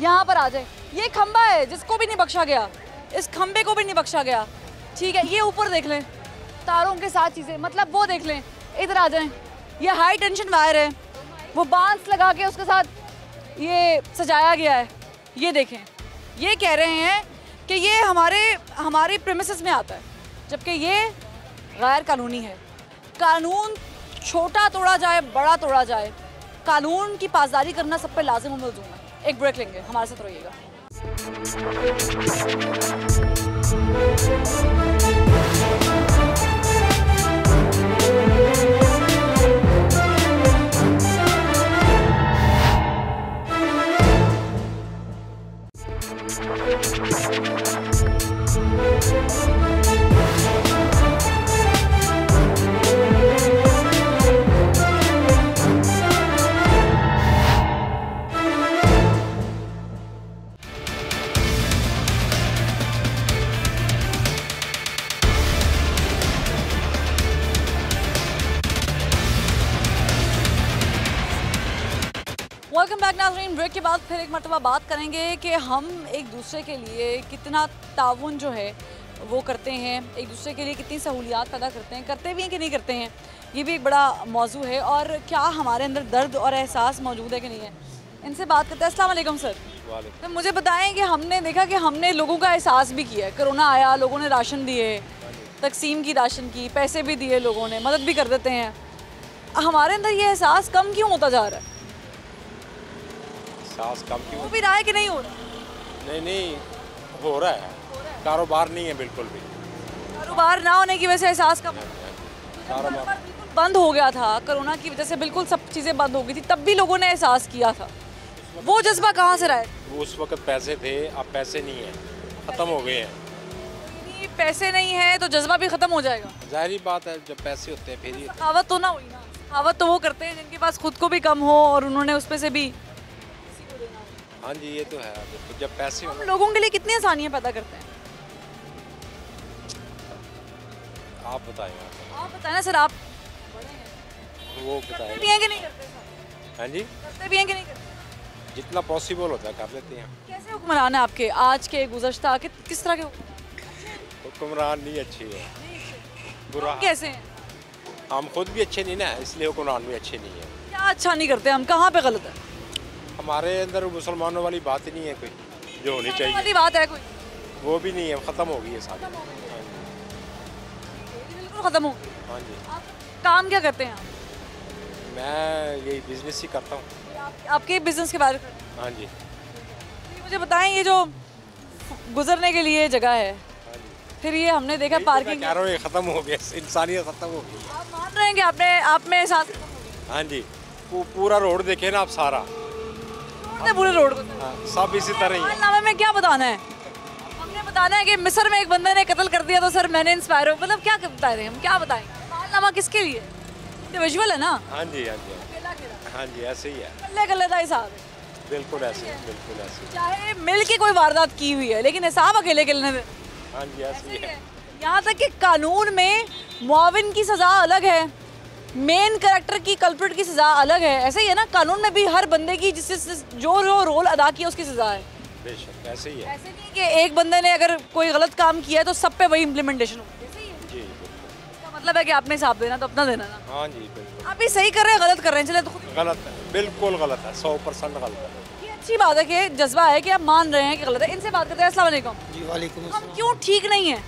यहाँ पर आ जाए। ये खंबा है जिसको भी नहीं बख्शा गया, इस खंबे को भी नहीं बख्शा गया, ठीक है। ये ऊपर देख लें तारों के साथ चीज़ें, मतलब वो देख लें, इधर आ जाएं। ये हाई टेंशन वायर है, वो बांस लगा के उसके साथ ये सजाया गया है। ये देखें, ये कह रहे हैं कि ये हमारे प्रेमिसेस में आता है, जबकि ये गैर कानूनी है। कानून छोटा तोड़ा जाए, बड़ा तोड़ा जाए, कानून की पासदारी करना सब पे लाजिम और मलज़ूम है। एक ब्रेक लेंगे, हमारे साथ रहिएगा। वेलकम बैक नाज़रीन। ब्रेक के बाद फिर एक मरतबा बात करेंगे कि हम एक दूसरे के लिए कितना ताउन जो है वो करते हैं, एक दूसरे के लिए कितनी सहूलियात पैदा करते भी हैं कि नहीं करते हैं। ये भी एक बड़ा मौजू है, और क्या हमारे अंदर दर्द और एहसास मौजूद है कि नहीं है। इनसे बात करते हैं। अस्सलाम वालेकुम सर। तो मुझे बताएं कि हमने देखा कि हमने लोगों का एहसास भी किया है। कोरोना आया, लोगों ने राशन दिए, तकसीम की राशन की, पैसे भी दिए, लोगों ने मदद भी कर देते हैं। हमारे अंदर ये एहसास कम क्यों होता जा रहा है? एहसास कम क्यों हो भी रहा है कि नहीं हो रहा? नहीं हो रहा है। कारोबार नहीं है बिल्कुल भी। कारोबार ना होने की वजह से एहसास कम कारोबार बंद हो गया था, कोरोना की वजह से बिल्कुल सब चीज़ें बंद हो गई थी, तब भी लोगों ने एहसास किया था। वो जज्बा कहाँ से रहा है? उस वक्त पैसे थे, अब पैसे नहीं है, ख़त्म हो गए हैं। पैसे नहीं है तो जज्बा भी ख़त्म हो जाएगा। जाहिर बात है, जब पैसे होते हैं फिर ही। सखावत तो ना हुई ना। सखावत तो वो करते हैं जिनके पास खुद को भी कम हो और उन्होंने उसमें से भी। हाँ जी, ये तो है। तो जब पैसे हम लोगों के लिए कितनी आसानियाँ पैदा करते हैं? आप बताएं। आप बताएं ना सर, आप वो बताएं। भी हैं कि नहीं करते? हाँ जी, करते भी हैं कि नहीं करते? जितना पॉसिबल होता है कर लेते हैं। कैसे हुक्मरान है आपके आज के गुज़श्ता के? किस तरह के हुक्मरान? नहीं अच्छे है, बुरा। कैसे हैं? हम खुद भी अच्छे नहीं ना, इसलिए हुक्मरान भी अच्छे नहीं है। क्या अच्छा नहीं करते हम? कहाँ पे गलत है? हमारे अंदर मुसलमानों वाली बात ही नहीं है कोई, जो होनी चाहिए वाली बात है कोई, वो भी नहीं है, ख़त्म हो गई है सारी। बिल्कुल ख़त्म हो गई। हाँ जी। काम क्या करते हैं आप? मैं यही बिजनेस ही करता हूँ। आपके बिजनेस के बारे में? हाँ जी। मुझे बताएं, ये जो गुजरने के लिए जगह है, फिर ये हमने देखा पार्किंग, कह रहा हूँ ये ख़त्म हो गया, इंसानियत ख़त्म हो गई। आप मान रहे हैं कि आप में एहसास? हाँ जी, पूरा रोड देखे ना आप, सारा पूरे रोड को सब इसी तरह ही है। में क्या बताना है? हमने बताना है कि मिस्र में एक बंदे ने कत्ल कर दिया तो सर मैंने इंस्पायर हो, मतलब क्या बता रहे हैं हम? क्या बताएं? मालनामा किसके लिए? ये विजुअल है ना? हाँ जी, हाँ जी, हाँ जी, ऐसे ही है। कल्ले का हिसाब है। बिल्कुल ऐसे, बिल्कुल ऐसे। चाहे मिल के कोई वारदात की हुई है, लेकिन हिसाब अकेले ने दे। हाँ जी, ऐसे ही है। यहाँ तक कि कानून में मुआविन की सज़ा अलग है, मेन कैरेक्टर की कल्प्रिट की सज़ा अलग है। ऐसे ही है ना, कानून में भी हर बंदे की जिससे जो रोल अदा किया उसकी सज़ा है। बेशक ऐसे ही है। ऐसे नहीं कि एक बंदे ने अगर कोई गलत काम किया है तो सब पे वही इम्प्लीमेंटेशन हो। जी, मतलब है कि आपने हिसाब देना तो अपना देना ना। हाँ जी, बिल्कुल। आप भी सही कर रहे हैं, गलत कर रहे हैं? चले तो गलत है, बिल्कुल गलत है, 100% गलत है। ये अच्छी बात है कि जज्बा है कि आप मान रहे हैं कि गलत है। इनसे बात करते हैं। अस्सलाम वालेकुम। जी वालेकुम। हम क्यों ठीक नहीं है?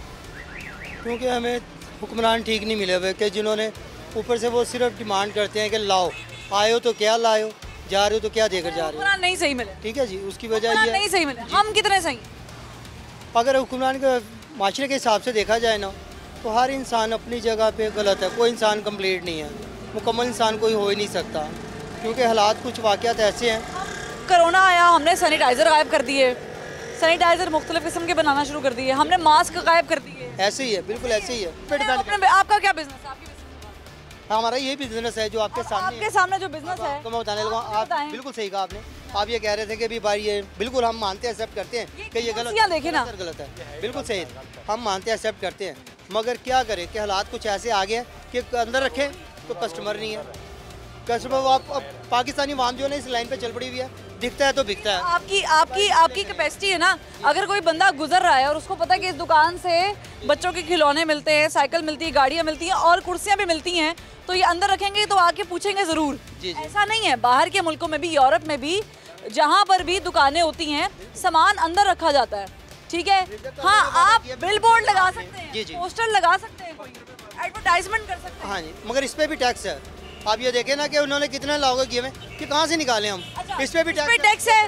क्योंकि हमें हुक्मरान ठीक नहीं मिले हुए, कि जिन्होंने ऊपर से वो सिर्फ डिमांड करते हैं कि लाओ, आए हो तो क्या लाए हो, जा रहे हो तो क्या देकर जा रहे हो। हुक्मरान नहीं सही मिले। ठीक है जी, उसकी वजह ये नहीं सही मिले। हम कितने सही? अगर हुक्मरान के माशरे के हिसाब से देखा जाए ना, तो हर इंसान अपनी जगह पे गलत है। कोई इंसान कंप्लीट नहीं है, मुकम्मल इंसान कोई हो ही नहीं सकता, क्योंकि हालात कुछ वाक़यात ऐसे हैं कोरोना आया हमने सैनिटाइज़र गायब कर दिए, सैनिटाइज़र मुख्तलिफ किस्म के बनाना शुरू कर दिए, हमने मास्क गायब कर दिए। ऐसे ही है, बिल्कुल ऐसे ही है। आपका क्या बिजनेस है? हमारा ये बिजनेस है जो आपके सामने जो बिजनेस है तो मैं बताने लगा। आप बिल्कुल सही कहा आपने। आप ये कह रहे थे कि भी भाई ये बिल्कुल हम मानते हैं, एक्सेप्ट करते हैं कि ये गलत देखे ना गलत है, बिल्कुल सही, हम मानते हैं, एक्सेप्ट करते हैं, मगर क्या करें कि हालात कुछ ऐसे आ गए कि अंदर रखें तो कस्टमर नहीं है। कस्टमर आप पाकिस्तानी वाम जो है इस लाइन पे चल पड़ी हुई है, दिखता है तो बिकता है। आपकी कैपेसिटी है ना, अगर कोई बंदा गुजर रहा है और उसको पता है कि इस दुकान से बच्चों के खिलौने मिलते हैं, साइकिल मिलती है, गाड़ियाँ मिलती हैं और कुर्सियाँ भी मिलती हैं, तो ये अंदर रखेंगे तो आके पूछेंगे ज़रूर। ऐसा नहीं है, बाहर के मुल्कों में भी, यूरोप में भी, जहाँ पर भी दुकानें होती हैं सामान अंदर रखा जाता है, ठीक है। हाँ, आप बिल बोर्ड लगा सकते हैं, पोस्टर लगा सकते हैं, कोई एडवर्टाइजमेंट कर सकते हैं। हाँ जी, मगर इस पे भी टैक्स है। आप ये देखें ना कि उन्होंने कितने लागू किए हैं कि कहाँ से निकालें हम। इस पे भी टैक्स है,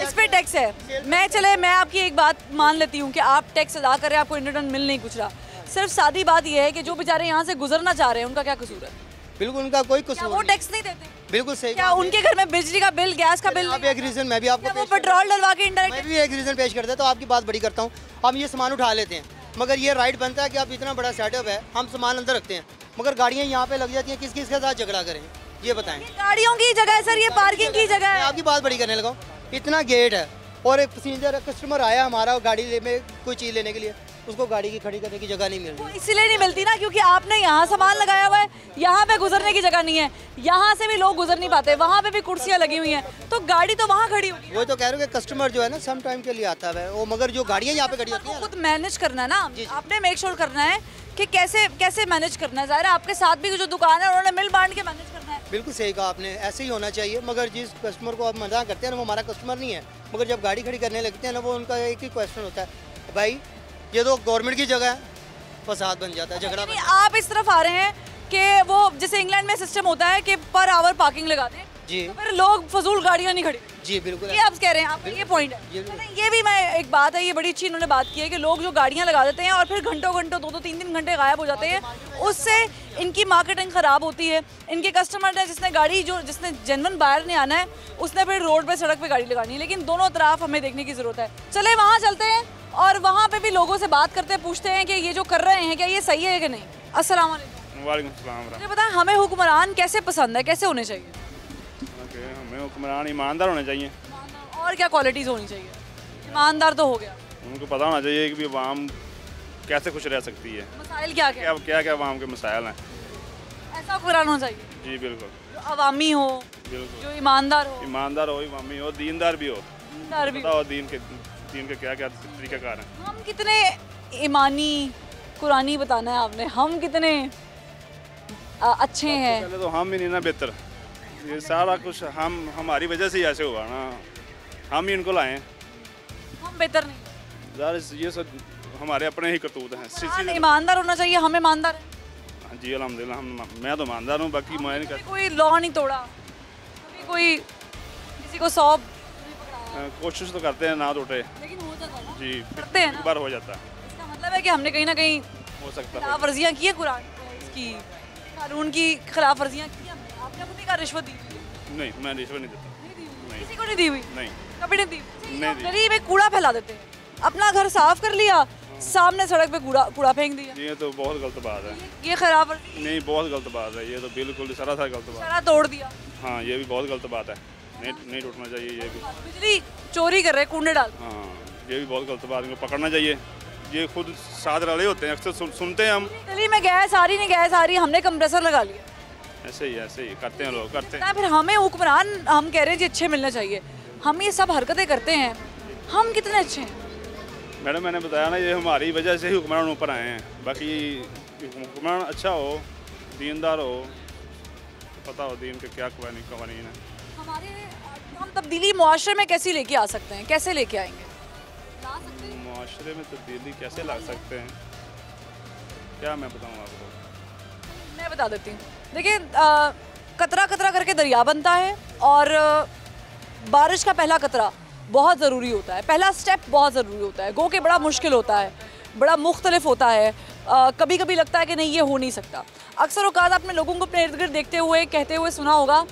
इस पे टैक्स है। मैं आपकी एक बात मान लेती हूँ कि आप टैक्स अदा करें, आपको इंटरनेट मिल नहीं कुछ रहा। सिर्फ सादी बात यह है कि जो बेचारे यहाँ से गुजरना चाह रहे हैं उनका क्या कसूर है? बिल्कुल उनका कोई कसूर वो टैक्स नहीं देते। बिल्कुल सही। क्या उनके घर में बिजली का बिल, गैस का बिल? आप एक रीजन मैं भी आपको वो पेट्रोल डलवा के इंडायरेक्ट, मैं भी एक रीजन पेश करता, तो आपकी बात बड़ी करता हूँ। हम ये सामान उठा लेते हैं, मगर ये राइट बनता है कि आप इतना बड़ा सेटअप है, हम सामान अंदर रखते हैं, मगर गाड़ियाँ यहाँ पे लग जाती हैं, किस के साथ झगड़ा करें ये बताएं। गाड़ियों की जगह है सर, ये पार्किंग की जगह है। मैं आपकी बात बड़ी करने लगा, इतना गेट है और एक पैसेंजर कस्टमर आया हमारा गाड़ी में कोई चीज़ लेने के लिए, उसको गाड़ी की खड़ी करने की जगह नहीं मिल रही। इसलिए नहीं मिलती ना क्योंकि आपने यहाँ सामान लगाया हुआ है, यहाँ पे गुजरने की जगह नहीं है, यहाँ से भी लोग गुजर नहीं पाते, वहाँ पे भी कुर्सियाँ लगी हुई हैं, तो गाड़ी तो वहाँ खड़ी होगी। वो तो कह रहे हो कि कस्टमर जो है ना सम टाइम के लिए आता है वो, मगर जो गाड़ियाँ यहाँ पे खड़ी होती हैं खुद मैनेज करना है ना, आपने मेक श्योर करना है कि कैसे मैनेज करना है। ज़ाहिर है आपके साथ भी जो दुकान है उन्होंने मिल बांट के मैनेज करना है। बिल्कुल सही कहा आपने, ऐसे ही होना चाहिए। मगर जिस कस्टमर को आप मना करते हैं ना वो हमारा कस्टमर नहीं है, मगर जब गाड़ी खड़ी करने लगते हैं ना वो उनका एक ही क्वेश्चन होता है, भाई ये तो गवर्नमेंट की जगह है, फसाद बन जाता है, झगड़ा बन। आप इस तरफ आ रहे हैं कि वो जैसे इंग्लैंड में सिस्टम होता है कि पर आवर पार्किंग लगा दें जी, तो फिर लोग फजूल गाड़ियाँ नहीं खड़ी। जी बिल्कुल, ये आप कह रहे हैं, आपका ये पॉइंट है। ये भी मैं एक बात है, ये बड़ी अच्छी इन्होंने बात की है कि लोग जो गाड़ियाँ लगा देते हैं और फिर घंटों 2-3 घंटे गायब हो जाते हैं, उससे इनकी मार्केटिंग ख़राब होती है। इनके कस्टमर ने जिसने जेन्युइन बायर ने आना है उसने फिर रोड पे सड़क पे गाड़ी लगानी है, लेकिन दोनों तरफ हमें देखने की ज़रूरत है। चले वहाँ चलते हैं और वहाँ पे भी लोगों से बात करते हैं, पूछते हैं कि ये जो कर रहे हैं क्या ये सही है कि नहीं। अस्सलाम वालेकुम। वालेकुम सलाम। मुझे बताएं हमें हुक्मरान कैसे पसंद है, कैसे होने चाहिए? हमें हुक्मरान ईमानदार होने चाहिए। और क्या क्वालिटीज़ होनी चाहिए? ईमानदार तो हो गया, उनको पता होना चाहिए कि भी आवाम कैसे खुश रह सकती है, मसाइल क्या क्या आवाम के मसाइल हैं। ऐसा हुक्मरान होना चाहिए जी बिल्कुल, जो अवामी हो, जो ईमानदार हो, इमामी हो, दीनदार भी हो, पता हो दीन के क्या क्या तरीक़ाकार हैं। हम कितने ईमानी, कुरानी बताना है आपने, हम कितने अच्छे हैं। पहले तो हम ही नहीं ना बेहतर, ये सारा कुछ हमारी वजह से ही ऐसे हुआ ना, हम ही इनको लाए, हम बेहतर नहीं। यार ये सब हमारे अपने ही करतूत हैं। ईमानदार होना चाहिए, हम ईमानदार हैं। हाँ जी अल्हम्दुलिल्लाह, मैं तो ईमानदार हूँ, बाकी मैं नहीं करता, कोई लॉ नहीं तोड़ा, कोई किसी को 100 कोशिश तो करते हैं ना टूटे, लेकिन हो जाता है जी, करते हैं ना, एक बार हो जाता है। इसका मतलब है कि हमने कहीं ना कहीं हो सकता है खिलाफ वर्जियाँ की है, कुरान की कानून की खिलाफ वर्जियाँ की। आपने अपनी का रिश्वत दी? नहीं, मैं रिश्वत नहीं देता। किसी को नहीं दी हुई? नहीं, कभी नहीं दी। नहीं दी। गरीब एक कूड़ा फैला देते हैं, अपना घर साफ कर लिया, सामने सड़क पे कूड़ा फेंक दिया। ये तो बहुत गलत बात है, ये खराब नहीं, बहुत गलत बात है, ये तो बिल्कुल सरासर गलत बात है, तोड़ दिया। हाँ, ये भी बहुत गलत बात है, नहीं टूटना चाहिए। ये भी बिजली चोरी कर रहे, कूड़े डाल। हाँ, ये भी बहुत गलत बात, इनको पकड़ना चाहिए। ये खुद साथ रले होते हैं, अक्सर सुनते हैं हम, गली में गैस आ रही नहीं गैस आ रही, हमने कंप्रेसर लगा लिया। ऐसे ही करते हैं लोग, करते हैं। फिर हमें हुक्मरान हम कह रहे हैं जी अच्छे मिलने चाहिए, हम ये सब हरकतें करते हैं, हम कितने अच्छे हैं? मैडम मैंने बताया ना, ये हमारी वजह से ही हुक्मरान ऊपर आए हैं, बाकी हुक्मरान अच्छा हो, दीनदार हो, पता हो दीन के क्या कवानीन है। हम तब्दीली मुआशरे में कैसे लेके आ सकते हैं, कैसे लेके आएंगे? मुआशरे में तब्दीली कैसे ला सकते हैं, क्या मैं बताऊँ आपको? मैं बता देती हूँ। देखिए, कतरा कतरा करके दरिया बनता है और बारिश का पहला कतरा बहुत ज़रूरी होता है, पहला स्टेप बहुत ज़रूरी होता है, गो के बड़ा मुश्किल होता है, बड़ा मुख्तलिफ होता है। कभी कभी लगता है कि नहीं ये हो नहीं सकता। अक्सर औक़ात आपने लोगों को अपने इर्द गिर्द देखते हुए कहते हुए सुना होगा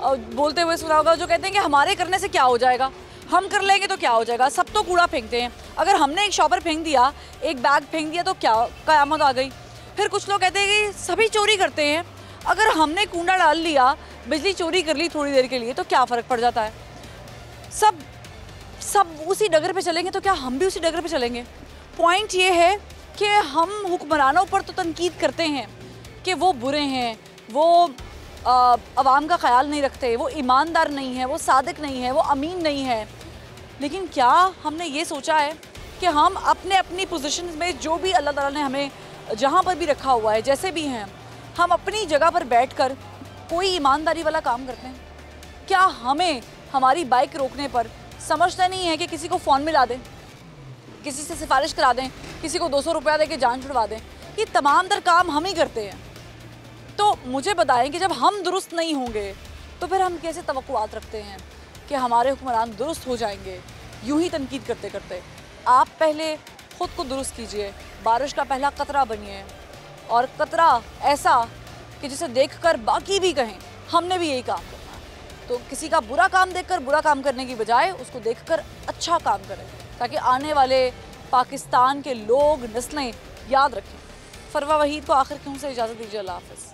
बोलते हुए सुना होगा जो कहते हैं कि हमारे करने से क्या हो जाएगा, हम कर लेंगे तो क्या हो जाएगा, सब तो कूड़ा फेंकते हैं। अगर हमने एक शॉपर फेंक दिया, एक बैग फेंक दिया तो क्या क़यामत आ गई। फिर कुछ लोग कहते हैं कि सभी चोरी करते हैं, अगर हमने कूड़ा डाल लिया, बिजली चोरी कर ली थोड़ी देर के लिए तो क्या फ़र्क पड़ जाता है। सब उसी डगर पे चलेंगे तो क्या हम भी उसी डगर पे चलेंगे। पॉइंट ये है कि हम हुक्मरानों पर तो तनकीद करते हैं कि वो बुरे हैं, वो अवाम का ख्याल नहीं रखते, वो ईमानदार नहीं है, वो सादिक नहीं है, वो अमीन नहीं है। लेकिन क्या हमने ये सोचा है कि हम अपनी पोजीशन में जो भी अल्लाह ताला ने हमें जहाँ पर भी रखा हुआ है, जैसे भी हैं, हम अपनी जगह पर बैठकर कोई ईमानदारी वाला काम करते हैं? क्या हमें हमारी बाइक रोकने पर समझते नहीं है कि किसी को फ़ोन मिला दें, किसी से सिफारिश करा दें, किसी को 200 रुपया दे के जान छुड़वा दें? ये तमाम तर काम हम ही करते हैं। तो मुझे बताएं कि जब हम दुरुस्त नहीं होंगे तो फिर हम कैसे तवक्कुआत रखते हैं कि हमारे हुक्मरान दुरुस्त हो जाएंगे? यूं ही तनकीद करते करते आप पहले ख़ुद को दुरुस्त कीजिए, बारिश का पहला कतरा बनिए, और कतरा ऐसा कि जिसे देखकर बाकी भी कहें हमने भी यही काम करना है। तो किसी का बुरा काम देखकर बुरा काम करने की बजाय उसको देखकर अच्छा काम करें, ताकि आने वाले पाकिस्तान के लोग, नस्लें याद रखें। फरवा वहीद को आखिर क्यों से इजाज़त दीजिए। अल्लाह हाफ़िज़।